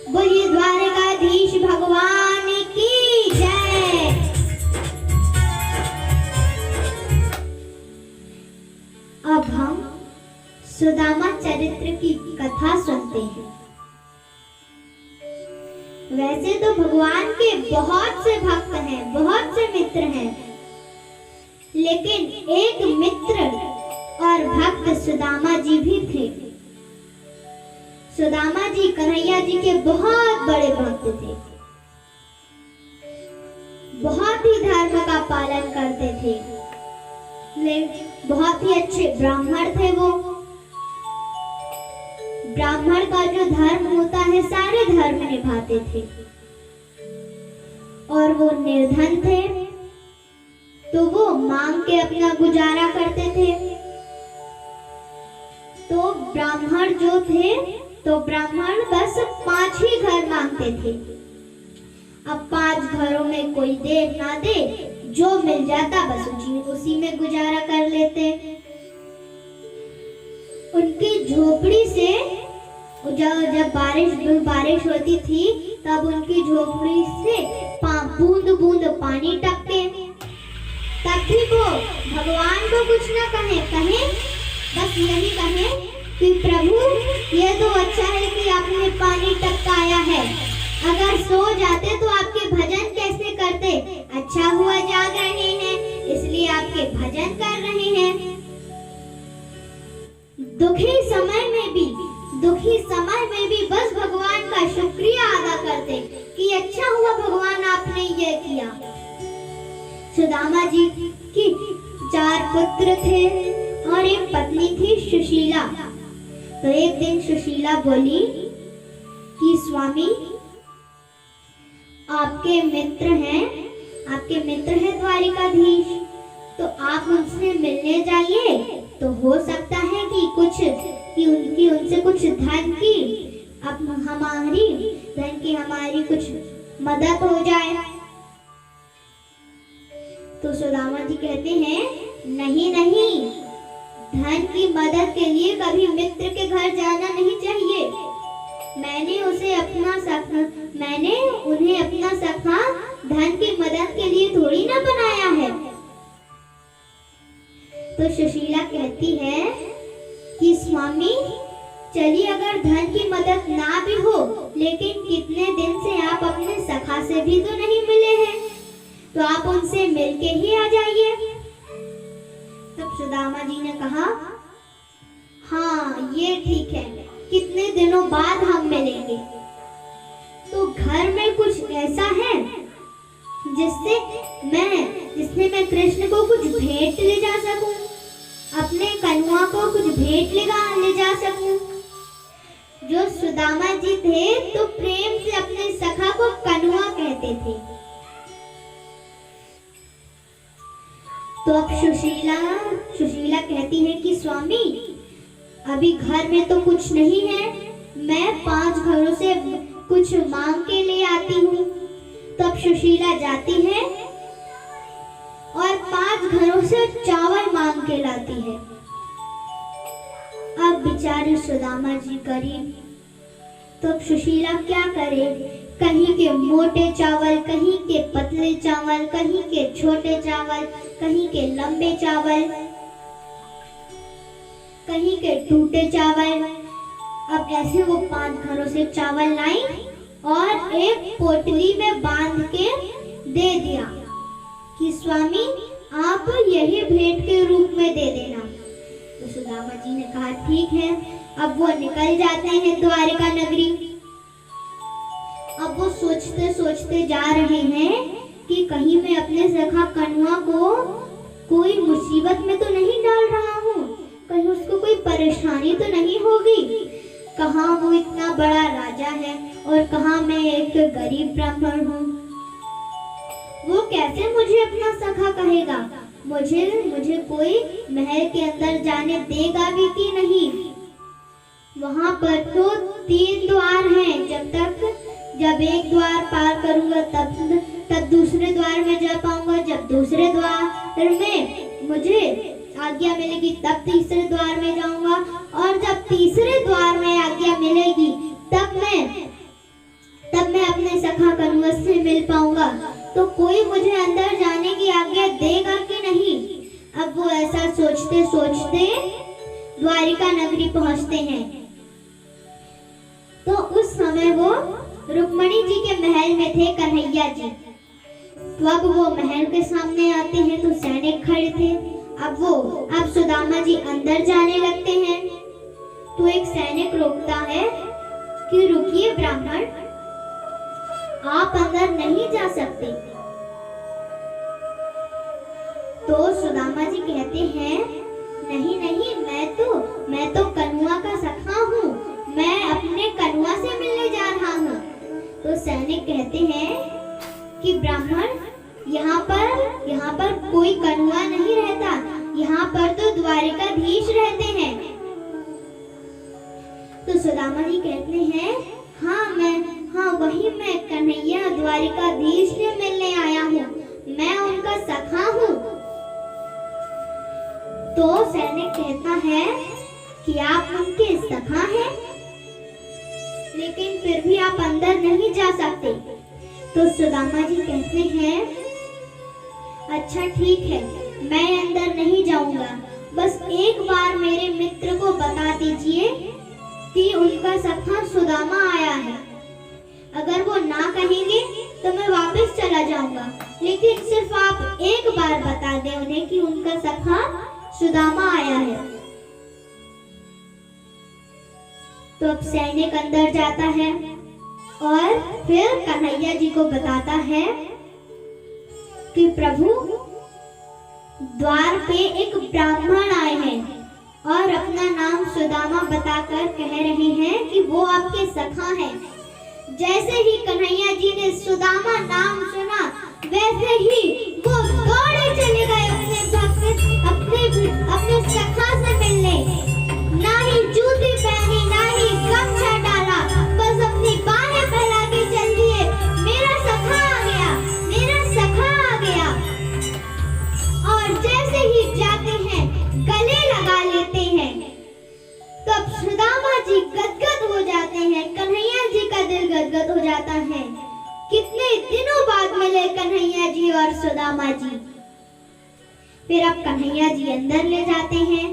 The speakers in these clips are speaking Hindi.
बोलिए द्वारकाधीश भगवान की जय। अब हम सुदामा चरित्र की कथा सुनते हैं। वैसे तो भगवान के बहुत से भक्त हैं, बहुत से मित्र हैं, लेकिन एक मित्र और भक्त सुदामा जी भी थे। सुदामा जी कन्हैया जी के बहुत बड़े भक्त थे, बहुत ही धर्म का पालन करते थे, बहुत ही अच्छे ब्राह्मण थे वो। ब्राह्मण का जो धर्म होता है सारे धर्म निभाते थे, और वो निर्धन थे तो वो मांग के अपना गुजारा करते थे। तो ब्राह्मण जो थे तो ब्राह्मण बस 5 ही घर मांगते थे। अब 5 घरों में कोई दे ना दे, जो मिल जाता बस उसी में गुजारा कर लेते। उनकी झोपड़ी से जब बारिश होती थी तब उनकी झोपड़ी से बूंद बूंद पानी टपके। तब भी वो भगवान को कुछ ना कहे, बस यही कहे कि प्रभु ये तो अच्छा है कि आपने पानी टपकाया है, अगर सो जाते तो आपके भजन कैसे करते। अच्छा हुआ जाग रहे हैं इसलिए आपके भजन कर रहे हैं। दुखी समय में भी बस भगवान का शुक्रिया अदा करते कि अच्छा हुआ भगवान आपने ये किया। सुदामा जी की 4 पुत्र थे और एक पत्नी थी सुशीला। तो एक दिन सुशीला बोली कि स्वामी आपके मित्र हैं द्वारिकाधीश, तो आप उनसे मिलने जाइए, तो हो सकता है कि उनसे कुछ धन की हमारी कुछ मदद हो जाए। तो सुदामा जी कहते हैं नहीं, धन की मदद के लिए कभी मित्र के घर जाना नहीं चाहिए। मैंने उन्हें अपना सखा धन की मदद के लिए थोड़ी ना बनाया है। तो सुशीला कहती है कि स्वामी चलिए, अगर धन की मदद ना भी हो, लेकिन कितने दिन से आप अपने सखा से भी तो नहीं मिले हैं, तो आप उनसे मिलके ही आ जाइए। तब सुदामा जी ने कहा हाँ ये ठीक है, कितने दिनों बाद हम मिलेंगे। तो घर में कुछ ऐसा है जिससे मैं कृष्ण को कुछ भेंट ले जा सकूं, अपने कन्वा को कुछ भेंट ले जा सकूं। जो सुदामा जी थे तो प्रेम से अपने सखा को कन्वा कहते थे। तो अब सुशीला कहती है कि स्वामी अभी घर में तो कुछ नहीं है, मैं 5 घरों से कुछ मांग के ले आती हूँ। तब सुशीला जाती है और 5 घरों से चावल मांग के लाती है। अब बेचारी सुदामा जी गरीब, तो अब सुशीला क्या करे, कहीं के मोटे चावल, कहीं के पतले चावल, कहीं के छोटे चावल, कहीं के लंबे चावल, कहीं के टूटे चावल। अब ऐसे वो 5 घरों से चावल लाई और एक पोटली में बांध के दे दिया कि स्वामी आप यही भेंट के रूप में दे देना। तो सुदामा जी ने कहा ठीक है। अब वो निकल जाते हैं द्वारिका नगरी। अब वो सोचते जा रहे हैं कि कहीं मैं अपने सखा कन्वा को कोई मुसीबत में तो नहीं डाल रहा हूँ, कहीं उसको कोई परेशानी तो नहीं होगी। कहाँ वो इतना बड़ा राजा है और कहाँ मैं एक गरीब ब्राह्मण हूँ। वो कैसे मुझे अपना सखा कहेगा, मुझे कोई महल के अंदर जाने देगा भी कि नहीं। वहां पर तो 3 द्वार हैं, जब एक द्वार पार करूंगा तब दूसरे द्वार में जा पाऊंगा, जब दूसरे द्वार में मुझे आज्ञा मिलेगी तब तीसरे द्वार में जाऊंगा, और जब तीसरे द्वार में आज्ञा मिलेगी तब मैं तो कोई मुझे अंदर जाने की आज्ञा देगा कि नहीं। अब वो ऐसा सोचते सोचते द्वारिका नगरी पहुंचते हैं। तो उस समय वो रुक्मणी जी के महल में थे कन्हैया जी। तो अब वो महल के सामने आते हैं तो सैनिक खड़े थे। अब सुदामा जी अंदर जाने लगते हैं तो एक सैनिक रोकता है कि रुकिए ब्राह्मण, आप अंदर नहीं जा सकते। तो सुदामा जी कहते हैं नहीं नहीं, मैं तो कन्हुआ का सखा हूँ, मैं अपने कन्हुआ से मिलने जा रहा हूँ। तो सैनिक कहते हैं कि ब्राह्मण, यहाँ पर कोई कन्हुआ नहीं रहता, यहाँ पर तो द्वारिकाधीश रहते हैं। तो सुदामा जी कहते हैं हाँ वही मैं कन्हैया द्वारिकाधीश से मिलने आया हूँ, मैं उनका सखा हूँ। तो सैनिक कहता है कि आप उनके सखा हैं, लेकिन फिर भी आप अंदर नहीं जा सकते। तो सुदामा जी कहते हैं अच्छा ठीक है, मैं अंदर नहीं जाऊंगा, बस एक बार मेरे मित्र को बता दीजिए कि उनका सखा सुदामा आया है। अगर वो ना कहेंगे तो मैं वापस चला जाऊंगा, लेकिन सिर्फ आप एक बार बता दें उन्हें कि उनका सखा सुदामा आया है। तो अब सैनिक अंदर जाता है और फिर कन्हैया जी को बताता है कि प्रभु, द्वार पे एक ब्राह्मण आए हैं और अपना नाम सुदामा बताकर कह रहे हैं कि वो आपके सखा हैं। जैसे ही कन्हैया जी ने सुदामा नाम सुना, वैसे ही वो दौड़े चले गए अपने सखा से मिलने। ना ही जूती पहनी, ना ही गमछा डाला, बस अपनी बाहें फैला के चल दिए, मेरा सखा आ गया, मेरा सखा आ गया। और जैसे ही जाते हैं गले लगा लेते हैं, तब सुदामा जी गदगद हो जाते हैं, कन्हैया जी का दिल गदगद हो जाता है। कितने दिनों बाद मिले कन्हैया जी और सुदामा जी। फिर अब कन्हैया जी अंदर ले जाते हैं,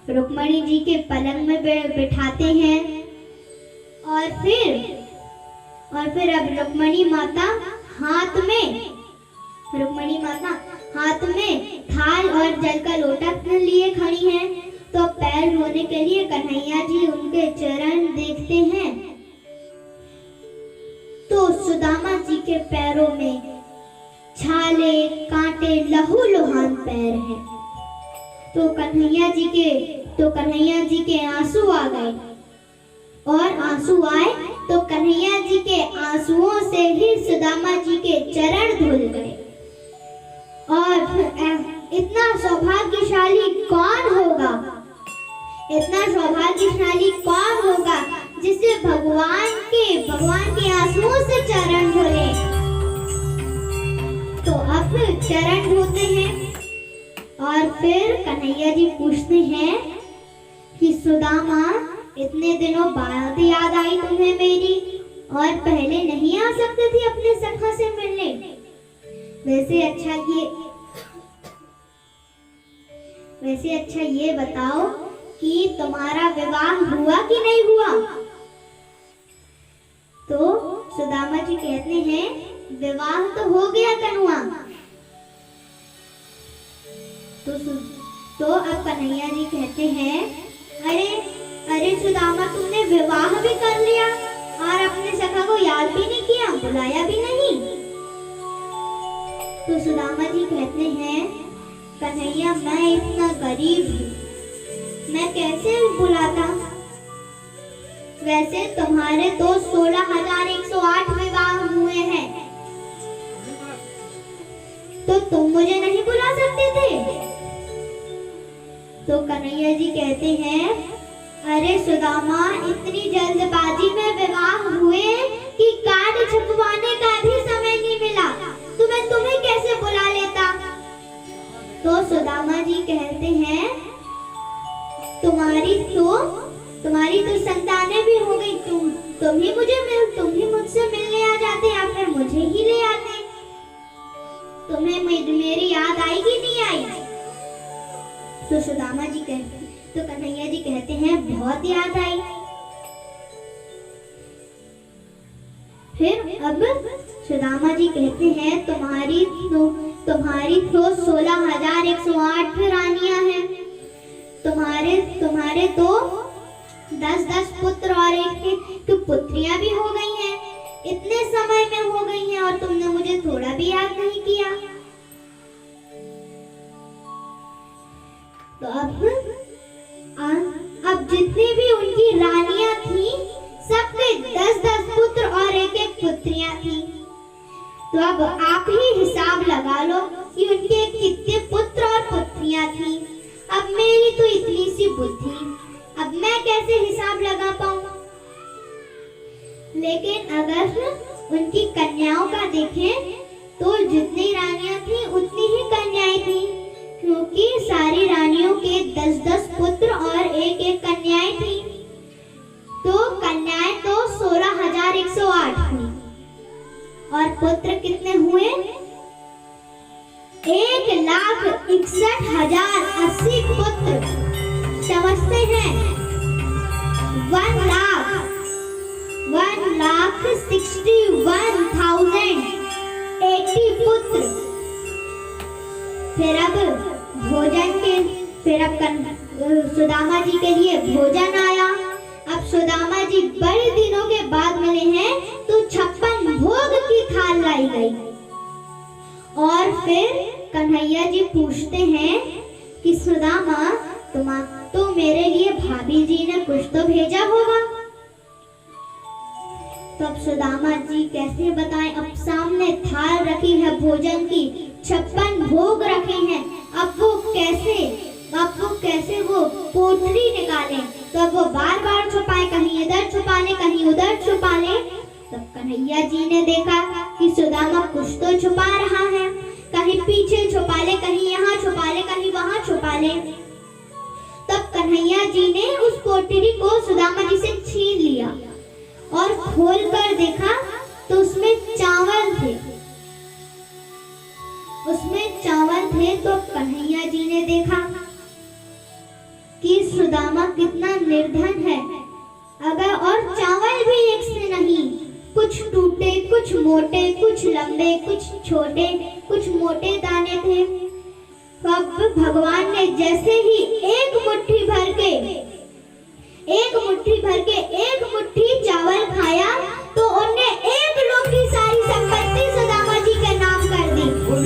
रुक्मणी जी के पलंग में बिठाते हैं और फिर अब रुक्मणी माता हाथ में थाल और जल का लोटा लिए खड़ी हैं। तो पैर धोने के लिए कन्हैया जी उनके चरण देखते हैं तो सुदामा जी के पैरों में छाले, कांटे, लहू लुहान पैर हैं। तो कन्हैया जी के आंसू आ गए, और आंसू आए तो कन्हैया जी के आंसुओं से ही सुदामा जी के चरण धुल गए। और इतना सौभाग्यशाली कौन होगा जिसे भगवान के आंसुओं से चरण धुले। तो अब चरण धोते हैं और फिर कन्हैया जी पूछते हैं कि सुदामा, इतने दिनों बाद याद आई तुम्हें मेरी, और पहले नहीं आ सकते थे अपने सखा से मिलने। वैसे अच्छा ये बताओ कि तुम्हारा विवाह हुआ कि नहीं हुआ। तो सुदामा जी कहते हैं विवाह तो हो गया कन्हुआ। तो अब कन्हैया जी कहते हैं अरे सुदामा, तुमने विवाह भी कर लिया और अपने सखा को याद भी नहीं किया, बुलाया भी नहीं। तो सुदामा जी कहते हैं कन्हैया, मैं इतना गरीब हूँ, मैं कैसे बुलाता। वैसे तुम्हारे तो 16,108 विवाह हुए हैं, तो तुम मुझे नहीं बुला सकते थे। तो कन्हैया जी कहते हैं अरे सुदामा, इतनी जल्दबाजी में विवाह हुए कि कार्ड छपवाने का भी समय नहीं मिला, तुम्हें कैसे बुला लेता। तो सुदामा जी कहते हैं तुम्हारी तो संतानें भी हो गई, तुम ही मुझसे मिलने आ जाते या फिर मुझे ही ले आते। आई कि नहीं आई? तो सुदामा जी कहते, तो कन्हैया जी कहते हैं बहुत याद आई। फिर अब सुदामा जी कहते हैं तुम्हारी तो 16,108 रानियां हैं, तुम्हारे तो 10-10 पुत्र और एक पुत्रियां भी हो गई हैं। इतने समय में हो गई हैं और तुमने मुझे थोड़ा भी याद नहीं किया। तो अब जितनी भी उनकी रानियां थी सबके 10-10 पुत्र और एक पुत्रियां थी। तो अब आप ही हिसाब लगा लो कि उनके कितने पुत्र और पुत्रियां थी। अब मेरी तो इतनी सी बुद्धि, अब मैं कैसे हिसाब लगा पाऊं? लेकिन अगर उनकी कन्याओं का देखें तो जितनी रानियां थी उतनी ही कन्याएं थी, क्योंकि सारी रानियों के 10-10 पुत्र और एक कन्याएं थी। तो कन्याएं तो 16,108 हुई और पुत्र कितने हुए? 1,61,080 पुत्र। समझते हैं? 1,61,080 पुत्र। फिर अब सुदामा जी के लिए भोजन आया। अब सुदामा जी बड़े दिनों के बाद मिले हैं तो 56 भोग की थाल लाई गई। और फिर कन्हैया जी पूछते हैं कि सुदामा तो मेरे लिए भाभी जी ने कुछ तो भेजा होगा। तो अब सुदामा जी कैसे बताएं? अब सामने थाल रखी है भोजन की, 56 भोग रखे हैं। अब वो कैसे वो पोटली निकाले? तो अब वो बार-बार छुपाए, कहीं इधर छुपा ले कहीं उधर छुपा ले। तब कन्हैया जी ने देखा कि सुदामा कुछ तो छुपा रहा है, कहीं पीछे छुपा ले, कहीं यहाँ छुपा ले, कहीं वहाँ छुपा ले। तब कन्हैया जी ने उस पोटली को सुदामा जी से छीन लिया और खोल कर देखा तो उसमें चावल थे। तो कन्हैया जी ने देखा कि सुदामा कितना निर्धन है। अगर और चावल भी एक से नहीं, कुछ टूटे, कुछ मोटे, कुछ लंबे, कुछ छोटे, कुछ मोटे दाने थे। तो अब भगवान ने जैसे ही एक मुट्ठी भर के एक मुट्ठी चावल खाया तो उन्हें एक लोग की सारी संपत्ति सुदामा जी के नाम कर दी। और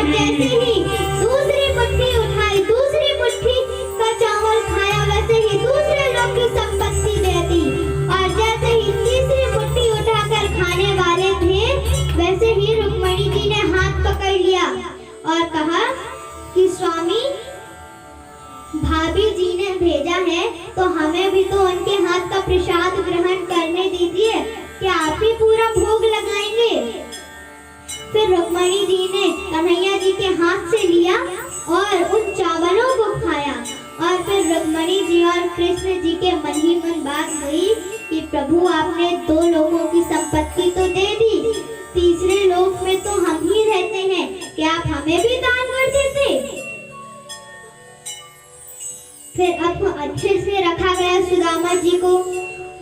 जैसे ही दूसरी मुट्ठी उठाई, दूसरी मुट्ठी का चावल खाया, वैसे ही दूसरे लोग की संपत्ति दे दी। और जैसे ही तीसरी मुट्ठी उठाकर खाने वाले थे, वैसे ही रुक्मणी जी ने हाथ पकड़ लिया और कहा कि स्वामी, भाभी जी ने भेजा है तो हमें भी तो उनके हाथ का प्रसाद ग्रहण करने दीजिए, क्या आप ही पूरा भोग लगाएंगे? फिर रुक्मणी जी ने कन्हैया जी के हाथ से लिया और उन चावलों को खाया। और फिर रुक्मणी जी और कृष्ण जी के मन ही मन बात हुई कि प्रभु, आपने 2 लोगों की संपत्ति तो दे दी, तीसरे लोक में तो हम ही रहते हैं, क्या आप हमें भी दान कर देते? फिर अब अच्छे से रखा गया सुदामा जी को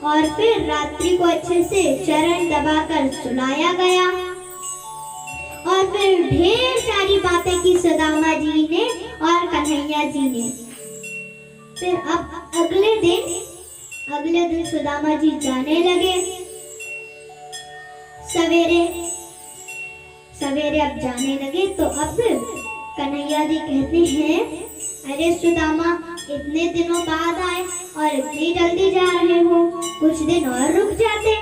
और फिर रात्रि को अच्छे से चरण दबाकर सुलाया गया। और फिर ढेर सारी बातें की सुदामा जी ने और कन्हैया जी ने। फिर अब अगले दिन सुदामा जी जाने लगे। सवेरे अब जाने लगे तो अब कन्हैया जी कहते हैं, अरे सुदामा, इतने दिनों बाद आए और इतनी जल्दी जा रहे हो, कुछ दिन और रुक जाते।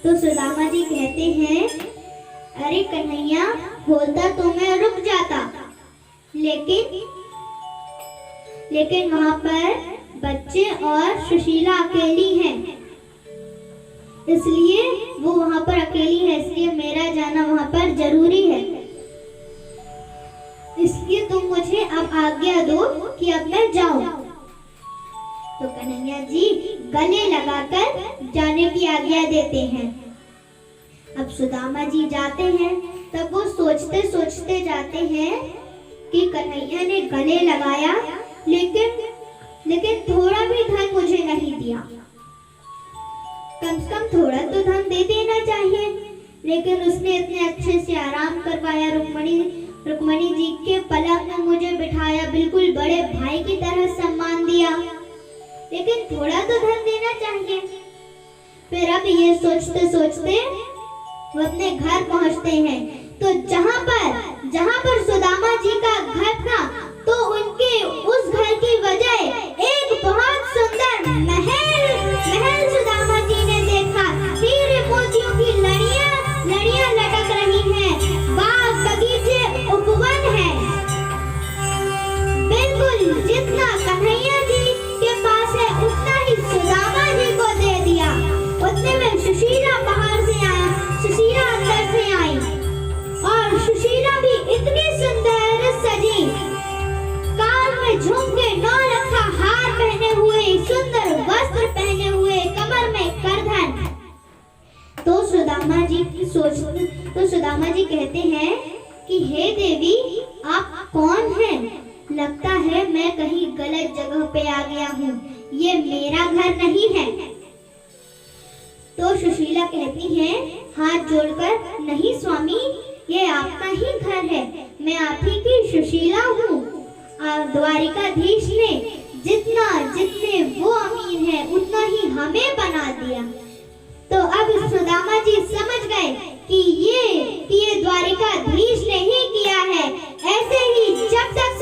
तो सुदामा जी कहते हैं, अरे कन्हैया, होता तो मैं रुक जाता, लेकिन वहाँ पर बच्चे और सुशीला अकेली हैं, इसलिए वो वहाँ पर अकेली है, इसलिए मेरा जाना वहाँ पर जरूरी है। इसलिए तुम मुझे अब आज्ञा दो कि अब मैं जाऊं। तो कन्हैया जी गले लगाकर जाने की आज्ञा देते हैं। अब सुदामा जी जाते हैं तब वो सोचते सोचते जाते हैं कि कन्हैया ने गले लगाया, लेकिन थोड़ा भी धन मुझे नहीं दिया। कम से कम थोड़ा तो धन दे देना चाहिए। लेकिन उसने इतने अच्छे से आराम करवाया, रुक्मणी जी के पलंग में मुझे बिठाया, बिल्कुल बड़े भाई की तरह सम्मान दिया, लेकिन थोड़ा तो धन देना चाहिए। फिर अब ये सोचते सोचते वो अपने घर पहुंचते हैं। तो जहां पर सुदामा जी का घर था, तो उनके उस घर की वजह एक बहुत सुंदर महल सुदामा जी ने देखा। हीरे मोतियों की लड़ियां लटक रही हैं, बाग बगीचे उपवन है। बिल्कुल जितना कन्हैया जी के पास है उतना ही सुदामा जी को दे दिया। उतने में सुशीला बाहर से आया, सुशीला अंदर से आई, और सुशीला भी इतनी सुंदर सजी, कान में झुमके, नौलखा हार पहने हुए, सुंदर वस्त्र पहने हुए, कमर में करधन। तो सुदामा जी कहते हैं कि हे देवी, आप कौन हैं? लगता है मैं कहीं गलत जगह पे आ गया हूँ, ये मेरा घर नहीं है। तो सुशीला कहती है हाथ जोड़कर, नहीं स्वामी, ये आपका ही घर है, मैं आप ही की सुशीला हूँ। द्वारिकाधीश ने जितने वो अमीर है उतना ही हमें बना दिया। तो अब सुदामा जी समझ गए कि ये द्वारिकाधीश ने ही किया है। ऐसे ही जब तक